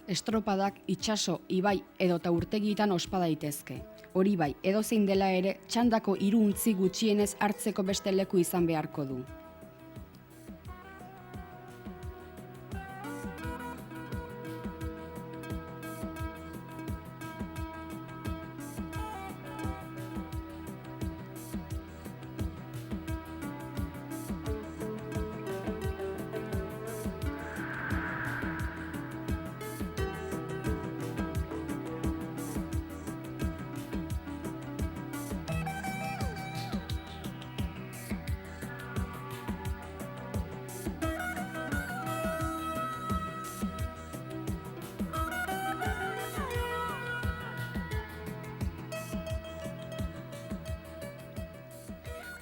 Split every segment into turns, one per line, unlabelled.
Estropadak itsaso, ibai edota urtegitan ospa daitezke. Hori bai, edozein dela ere, txandako 3 untzi gutxienez hartzeko beste leku izan beharko du.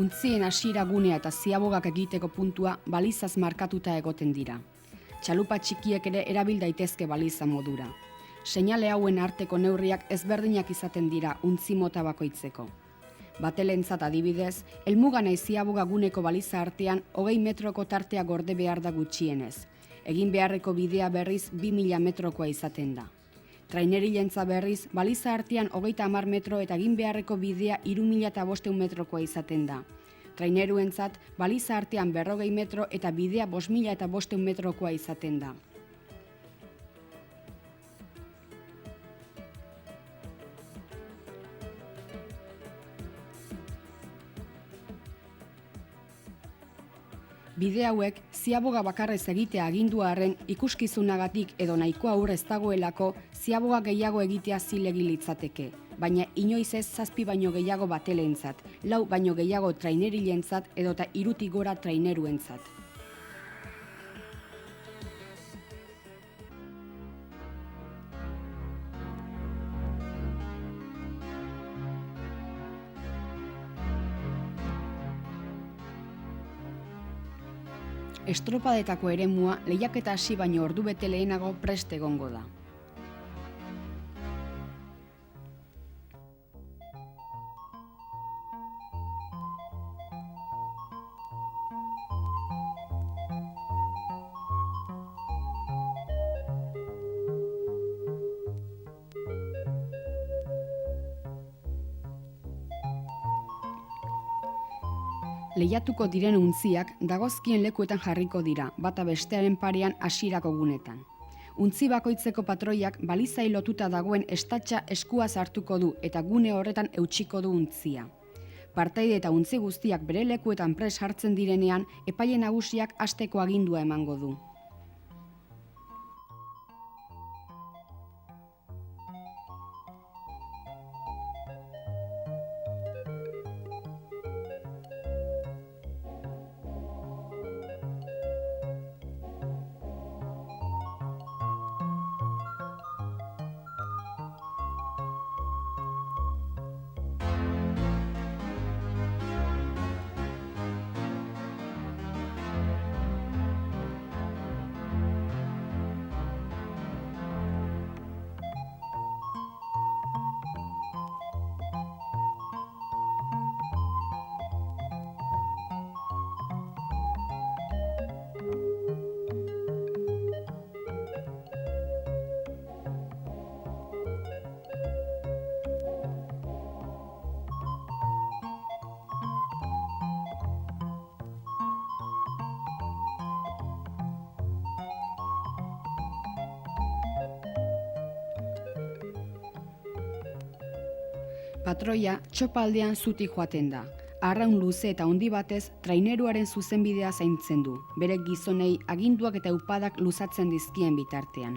Untzien hasiera gunea eta ziabogak egiteko puntua balizaz markatuta egoten dira. Txalupa txikiek ere erabil daitezke baliza modura. Seinale hauen arteko neurriak ezberdinak izaten dira untzi mota bakoitzeko. Batelentzat adibidez, helmuga nahiz ziaboga guneko baliza artean 20 metroko tartea gorde behar da gutxienez. Egin beharreko bidea berriz 2000 metrokoa izaten da. Trainerilentza berriz, baliza artean 30 metro eta egin beharreko bidea 3500 metrokoa izaten da. Traineruentzat, baliza artean 40 metro eta bidea 5500 metrokoa izaten da. Bide hauek, ziaboga bakarrez egitea agindua arren ikuskizunagatik edo nahikoa aur ez dagoelako, ziaboga gehiago egitea zilegi litzateke, baina inoiz ez 7 baino gehiago batelentzat, 4 baino gehiago trainerilentzat edota 3tik gora traineruentzat. Estropadetako eremua lehiaketa hasi baino ordubete lehenago prest egongo da. Lehiatuko diren untziak dagozkien lekuetan jarriko dira, bata bestearen parean hasierako gunetan. Untzi bakoitzeko patroiak balizai lotuta dagoen estatxa eskua sartuko du eta gune horretan eutsiko du untzia. Partaide eta untzi guztiak bere lekuetan pres hartzen direnean, epaile nagusiak hasteko agindua emango du. Patroia txopaldean zutik joaten da. Arraun luze eta handi batez traineruaren zuzenbidea zaintzen du, bere gizonei aginduak eta upadak luzatzen dizkien bitartean.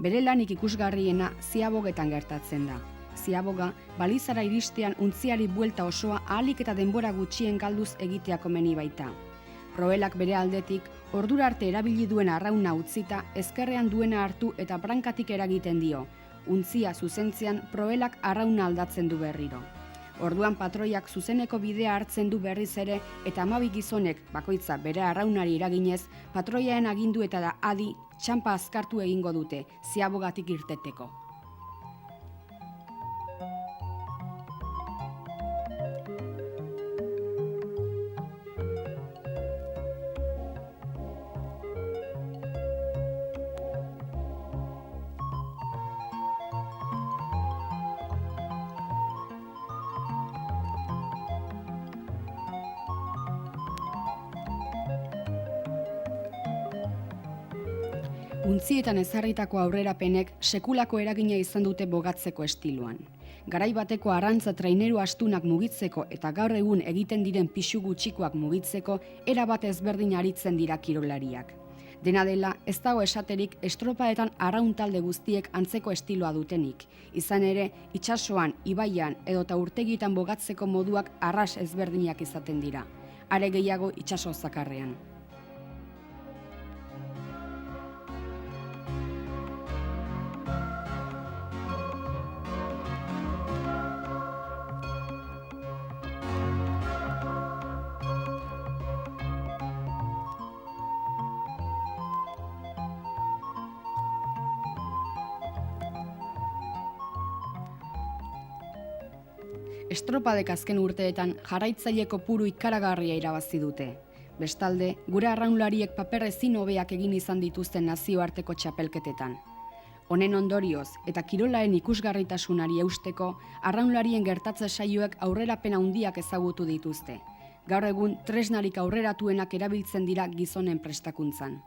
Bere lanik ikusgarriena ziabogetan gertatzen da. Ziaboga, balizara iristean untziari buelta osoa ahalik eta denbora gutxien galduz egitea komeni baita. Proelak bere aldetik, ordura arte erabili duen arrauna utzita, ezkerrean duena hartu eta brankatik eragiten dio. Untzia zuzentzean proelak arrauna aldatzen du berriro. Orduan patroiak zuzeneko bidea hartzen du berriz ere eta 12 gizonek bakoitza bere arraunari eraginez, patroiaen agindu eta da adi txanpa azkartu egingo dute, ziabogatik irteteko. Untzietan ezarritako aurrerapenek sekulako eragina izan dute bogatzeko estiloan. Garai bateko arrantza traineru astunak mugitzeko eta gaur egun egiten diren pisu gutxikoak mugitzeko erabat ezberdin aritzen dira kirolariak. Dena dela, ez dago esaterik estropaetan arraun talde guztiek antzeko estiloa dutenik. Izan ere, itsasoan, ibaian edota urtegitan bogatzeko moduak arras ezberdinak izaten dira. Are gehiago itsaso zakarrean. Estropadek azken urteetan jarraitzaile kopuru ikaragarria irabazi dute. Bestalde, gure arraunlariek paper ezin hobeak egin izan dituzten nazioarteko txapelketetan. Honen ondorioz eta kirolaren ikusgarritasunari eusteko, arraunlarien gertatze saioek aurrerapen handiak ezagutu dituzte. Gaur egun tresnarik aurreratuenak erabiltzen dira gizonen prestakuntzan.